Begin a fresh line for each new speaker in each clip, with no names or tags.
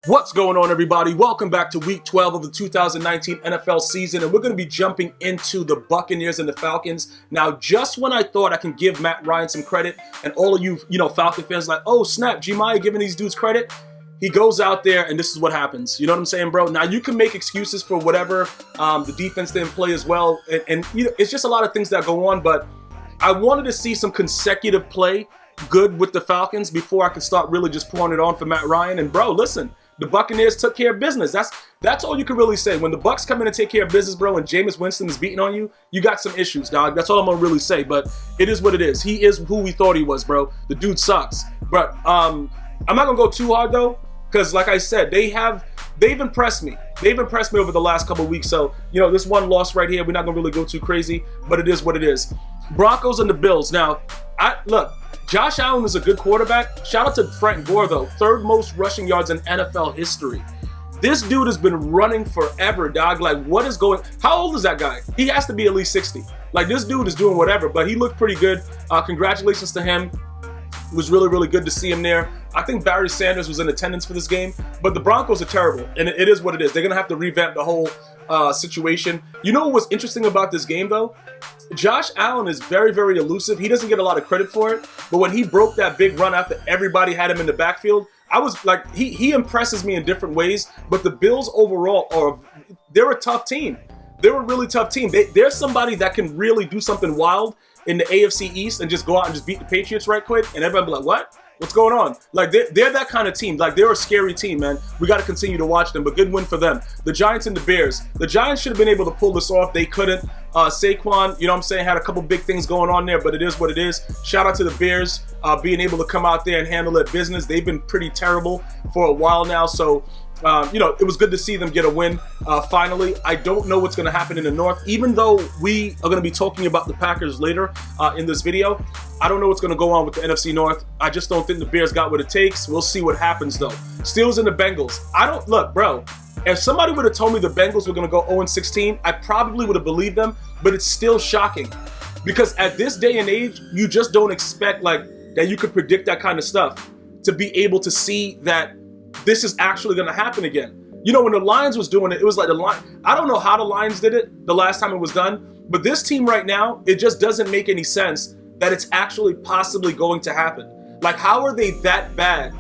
What's going on, everybody? Welcome back to Week 12 of the 2019 NFL season, and we're going to be jumping into the Buccaneers and the Falcons. Now, just when I thought I can give Matt Ryan some credit, and all of you, Falcon fans like, oh, snap, Gmia giving these dudes credit, he goes out there, and this is what happens. You know what I'm saying, bro? Now, you can make excuses for whatever. The defense didn't play as well, and it's just a lot of things that go on, but I wanted to see some consecutive play good with the Falcons before I could start really just pouring it on for Matt Ryan. And, bro, listen. The Buccaneers took care of business. That's all you can really say. When the Bucs come in and take care of business, bro, and Jameis Winston is beating on you, you got some issues, dog. That's all I'm going to really say. But it is what it is. He is who we thought he was, bro. The dude sucks. But I'm not going to go too hard, though, because like I said, they've impressed me. They've impressed me over the last couple of weeks. So, this one loss right here, we're not going to really go too crazy, but it is what it is. Broncos and the Bills. Now, look. Josh Allen is a good quarterback. Shout out to Frank Gore, though. Third most rushing yards in NFL history. This dude has been running forever, dog. Like, what is going... How old is that guy? He has to be at least 60. Like, this dude is doing whatever, but he looked pretty good. Congratulations to him. It was really, really good to see him there. I think Barry Sanders was in attendance for this game, but the Broncos are terrible, and it is what it is. They're going to have to revamp the whole situation. You know what was interesting about this game, though? Josh Allen is very, very elusive. He doesn't get a lot of credit for it, but when he broke that big run after everybody had him in the backfield, I was like, he impresses me in different ways, but the Bills overall they're a tough team. They're a really tough team. They're somebody that can really do something wild in the AFC East and just go out and just beat the Patriots right quick, and everybody be like, what? What's going on? Like, they're that kind of team. Like, they're a scary team, man. We got to continue to watch them, but good win for them. The Giants and the Bears. The Giants should have been able to pull this off. They couldn't. Saquon, had a couple big things going on there, but it is what it is. Shout out to the Bears being able to come out there and handle their business. They've been pretty terrible for a while now, so... it was good to see them get a win finally. I don't know what's going to happen in the North. Even though we are going to be talking about the Packers later in this video, I don't know what's going to go on with the NFC North. I just don't think the Bears got what it takes. We'll see what happens, though. Steelers and the Bengals. Look, bro, if somebody would have told me the Bengals were going to go 0-16, I probably would have believed them, but it's still shocking. Because at this day and age, you just don't expect, that you could predict that kind of stuff to be able to see that this is actually going to happen again. When the Lions was doing it, it was like I don't know how the Lions did it the last time it was done, but this team right now, it just doesn't make any sense that it's actually possibly going to happen. Like, how are they that bad?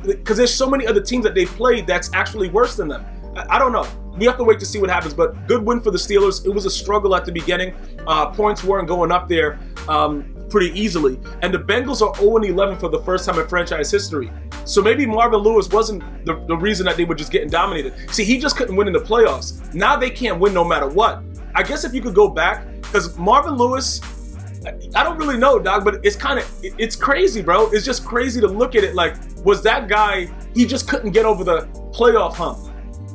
Because there's so many other teams that they played that's actually worse than them. I don't know. We have to wait to see what happens, but good win for the Steelers. It was a struggle at the beginning. Points weren't going up there pretty easily. And the Bengals are 0-11 for the first time in franchise history. So maybe Marvin Lewis wasn't the reason that they were just getting dominated. See, he just couldn't win in the playoffs. Now they can't win no matter what. I guess if you could go back, because Marvin Lewis, I don't really know, dog, but it's crazy, bro. It's just crazy to look at it like, was that guy, he just couldn't get over the playoff hump.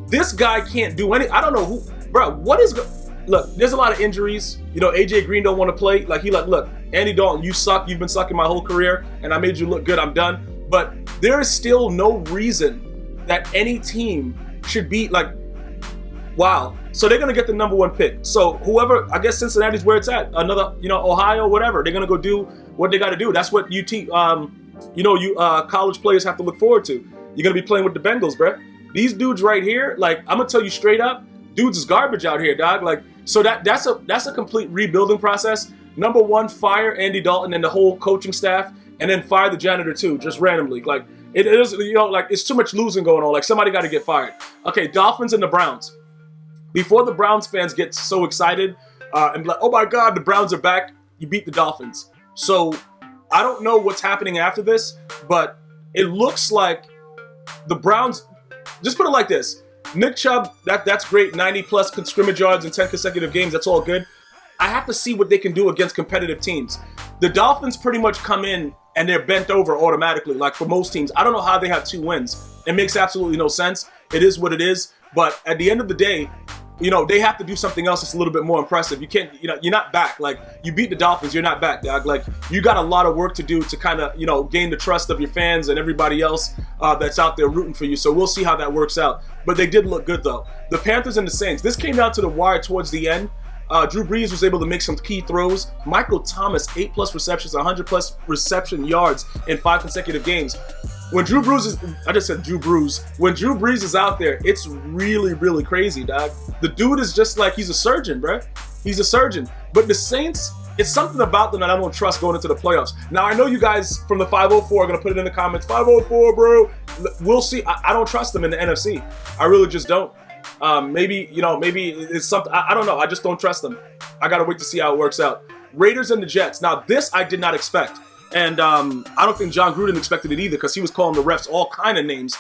This guy can't do I don't know who, bro, look, there's a lot of injuries. AJ Green don't want to play. Look, Andy Dalton, you suck. You've been sucking my whole career, and I made you look good. I'm done. But there is still no reason that any team should be wow. So they're going to get the number one pick. So whoever, I guess Cincinnati's where it's at. Another, Ohio, whatever. They're going to go do what they got to do. That's what college players have to look forward to. You're going to be playing with the Bengals, bro. These dudes right here, I'm going to tell you straight up, dudes is garbage out here, dog. So that's a complete rebuilding process. Number one, fire Andy Dalton and the whole coaching staff, and then fire the janitor too, just randomly. It is, it's too much losing going on. Somebody got to get fired. Okay, Dolphins and the Browns. Before the Browns fans get so excited and be like, oh my God, the Browns are back, you beat the Dolphins. So I don't know what's happening after this, but it looks like the Browns, just put it like this. Nick Chubb, that's great, 90+ scrimmage yards in 10 consecutive games, that's all good. I have to see what they can do against competitive teams. The Dolphins pretty much come in and they're bent over automatically, for most teams. I don't know how they have 2 wins. It makes absolutely no sense. It is what it is. But at the end of the day, they have to do something else that's a little bit more impressive. You can't, you're not back. You beat the Dolphins, you're not back, dog. You got a lot of work to do to kind of, gain the trust of your fans and everybody else that's out there rooting for you. So we'll see how that works out. But they did look good, though. The Panthers and the Saints. This came down to the wire towards the end. Drew Brees was able to make some key throws. Michael Thomas, 8+ receptions, 100+ reception yards in 5 consecutive games. when Drew Brees is, I just said Drew Brees. When Drew Brees is out there, it's really, really crazy, dog. The dude is just like, he's a surgeon, bro. He's a surgeon. But the Saints, it's something about them that I don't trust going into the playoffs. Now, I know you guys from the 504 are going to put it in the comments. 504, bro. We'll see. I don't trust them in the NFC. I really just don't. Maybe it's something. I don't know. I just don't trust them. I got to wait to see how it works out. Raiders and the Jets. Now, this I did not expect. And I don't think John Gruden expected it either, because he was calling the refs all kind of names.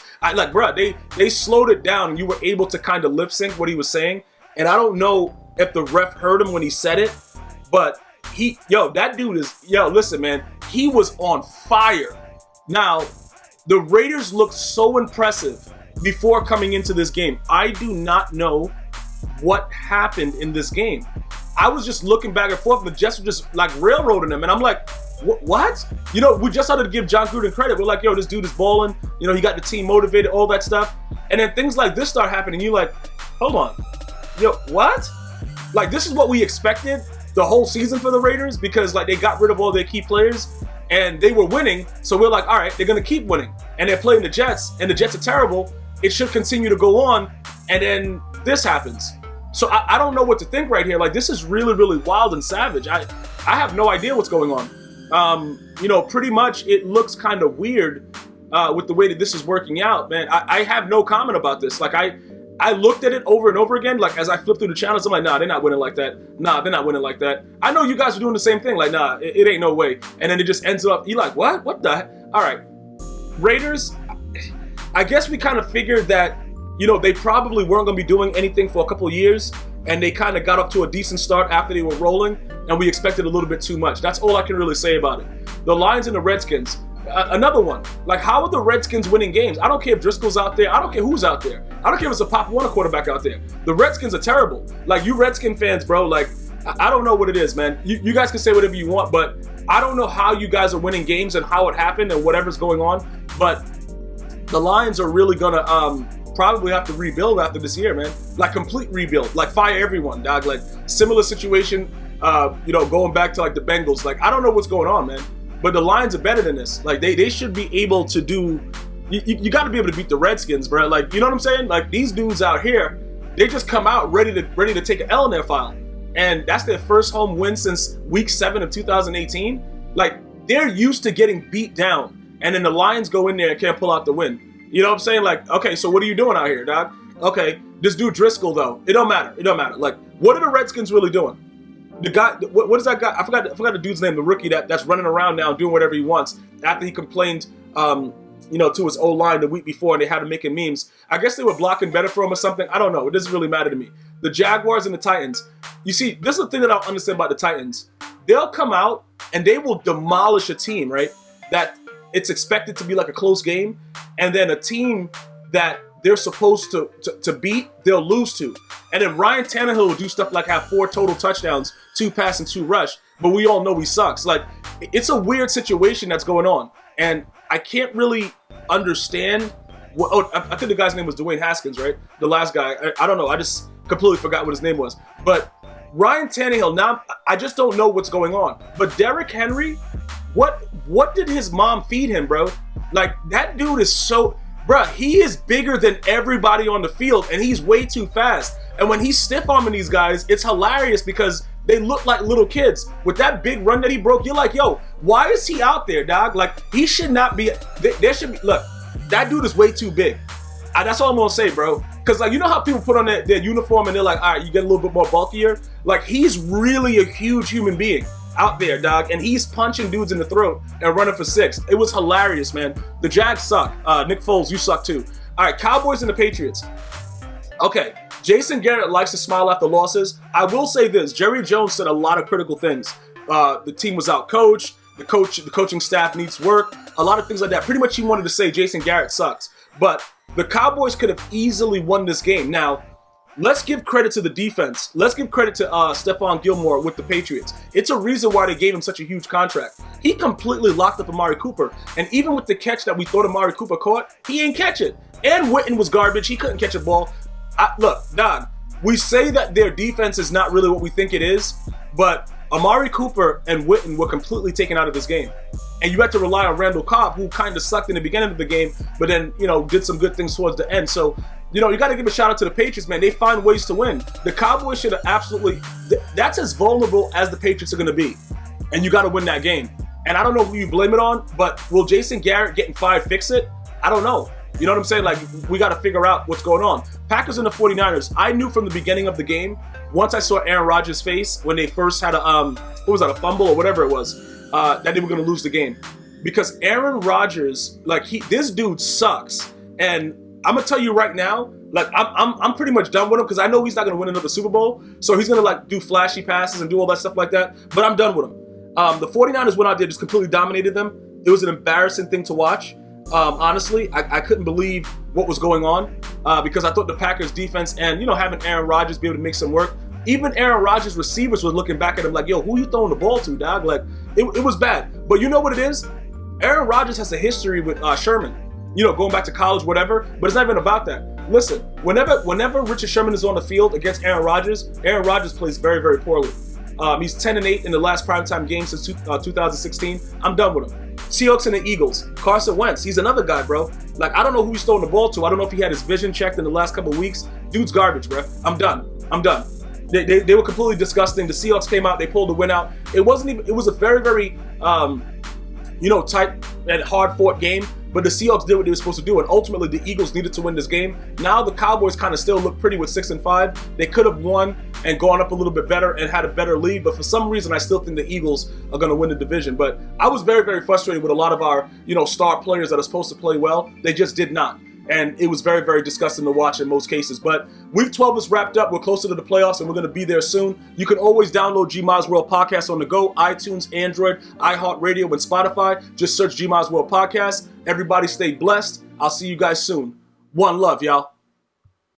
They slowed it down, and you were able to kind of lip sync what he was saying. And I don't know if the ref heard him when he said it, but that dude is, listen, man, he was on fire. Now, the Raiders looked so impressive before coming into this game. I do not know what happened in this game. I was just looking back and forth. The Jets were just like railroading them, and I'm like, what? We just started to give John Gruden credit. We're like, this dude is balling. He got the team motivated, all that stuff. And then things like this start happening. You're like, hold on. What? Like, this is what we expected the whole season for the Raiders, because like they got rid of all their key players and they were winning. So we're like, all right, they're going to keep winning. And they're playing the Jets, and the Jets are terrible. It should continue to go on. And then this happens. So I don't know what to think right here. Like, this is really, really wild and savage. I have no idea what's going on. Pretty much it looks kind of weird with the way that this is working out, man. I have no comment about this. Like, I looked at it over and over again. Like, as I flipped through the channels, I'm like, nah, they're not winning like that. Nah, they're not winning like that. I know you guys are doing the same thing. Like, nah, it ain't no way. And then it just ends up, you're like, what? What the heck? All right. Raiders, I guess we kind of figured that, they probably weren't going to be doing anything for a couple of years, and they kind of got up to a decent start after they were rolling, and we expected a little bit too much. That's all I can really say about it. The Lions and the Redskins, another one. Like, how are the Redskins winning games? I don't care if Driscoll's out there. I don't care who's out there. I don't care if it's a Pop Warner quarterback out there. The Redskins are terrible. Like, you Redskin fans, bro, like, I don't know what it is, man. You guys can say whatever you want, but I don't know how you guys are winning games and how it happened and whatever's going on, but the Lions are really going to probably have to rebuild after this year, man. Like, complete rebuild. Like, fire everyone, dog. Like, similar situation, going back to, like, the Bengals. Like, I don't know what's going on, man. But the Lions are better than this. Like, they should be able to do... You got to be able to beat the Redskins, bro. Like, you know what I'm saying? Like, these dudes out here, they just come out ready to take an L in their file. And that's their first home win since week 7 of 2018. Like, they're used to getting beat down. And then the Lions go in there and can't pull out the win. You know what I'm saying? Like, okay, so what are you doing out here, dog? Okay, this dude Driscoll, though, it don't matter. It don't matter. Like, what are the Redskins really doing? The guy, what is that guy? I forgot the dude's name, the rookie that's running around now doing whatever he wants after he complained, to his O-line the week before, and they had him making memes. I guess they were blocking better for him or something. I don't know. It doesn't really matter to me. The Jaguars and the Titans. You see, this is the thing that I don't understand about the Titans. They'll come out and they will demolish a team, right? That it's expected to be like a close game, and then a team that they're supposed to beat, they'll lose to. And then Ryan Tannehill will do stuff like have 4 total touchdowns, 2 pass and 2 rush, but we all know he sucks. Like, it's a weird situation that's going on, and I can't really understand. I think the guy's name was Dwayne Haskins, right? The last guy. I don't know. I just completely forgot what his name was. But Ryan Tannehill, now I just don't know what's going on. But Derrick Henry, what did his mom feed him, bro? Like, that dude is so... Bruh, he is bigger than everybody on the field, and he's way too fast. And when he's stiff-arming these guys, it's hilarious because they look like little kids. With that big run that he broke, you're like, yo, why is he out there, dog? Like, he should not be... There should be... Look, that dude is way too big. That's all I'm going to say, bro. Because, like, you know how people put on their uniform and they're like, all right, you get a little bit more bulkier? Like, he's really a huge human being out there, dog, and he's punching dudes in the throat and running for 6. It was hilarious, man. The Jags suck. Nick Foles, you suck too. All right, Cowboys and the Patriots. Okay, Jason Garrett likes to smile after losses. I will say this: Jerry Jones said a lot of critical things. The team was out coached. The coaching staff needs work. A lot of things like that. Pretty much, he wanted to say Jason Garrett sucks. But the Cowboys could have easily won this game. Now, let's give credit to the defense. Let's give credit to Stephon Gilmore with the Patriots. It's a reason why they gave him such a huge contract. He completely locked up Amari Cooper. And even with the catch that we thought Amari Cooper caught, he ain't catch it. And Witten was garbage. He couldn't catch a ball. Look, Don, we say that their defense is not really what we think it is, but Amari Cooper and Witten were completely taken out of this game. And you had to rely on Randall Cobb, who kind of sucked in the beginning of the game, but then, did some good things towards the end. So, you got to give a shout out to the Patriots, man. They find ways to win. The Cowboys should have absolutely, that's as vulnerable as the Patriots are going to be. And you got to win that game. And I don't know who you blame it on, but will Jason Garrett getting fired fix it? I don't know. You know what I'm saying? Like, we got to figure out what's going on. Packers and the 49ers, I knew from the beginning of the game, once I saw Aaron Rodgers' face when they first had a fumble or whatever it was, that they were going to lose the game. Because Aaron Rodgers, this dude sucks. And I'm going to tell you right now, I'm pretty much done with him because I know he's not going to win another Super Bowl. So he's going to, do flashy passes and do all that stuff like that. But I'm done with him. The 49ers went out there, just completely dominated them. It was an embarrassing thing to watch. Honestly, I couldn't believe what was going on because I thought the Packers defense and, having Aaron Rodgers be able to make some work, even Aaron Rodgers receivers were looking back at him like, yo, who you throwing the ball to, dog? Like, it was bad. But you know what it is? Aaron Rodgers has a history with Sherman, going back to college, whatever, but it's not even about that. Listen, whenever Richard Sherman is on the field against Aaron Rodgers plays very, very poorly. He's 10-8 in the last primetime game since 2016. I'm done with him. Seahawks and the Eagles. Carson Wentz, he's another guy, bro. I don't know who he's throwing the ball to. I don't know if he had his vision checked in the last couple of weeks. Dude's garbage, bro. I'm done. They were completely disgusting. The Seahawks came out. They pulled the win out. It was a very, very, tight and hard-fought game. But the Seahawks did what they were supposed to do, and ultimately the Eagles needed to win this game. Now the Cowboys kind of still look pretty with 6-5. They could have won and gone up a little bit better and had a better lead, but for some reason I still think the Eagles are going to win the division. But I was very, very frustrated with a lot of our, star players that are supposed to play well. They just did not. And it was very, very disgusting to watch in most cases. But Week 12 is wrapped up. We're closer to the playoffs, and we're going to be there soon. You can always download GmiasWorld Podcast on the go, iTunes, Android, iHeartRadio, and Spotify. Just search GmiasWorld Podcast. Everybody stay blessed. I'll see you guys soon. One love, y'all.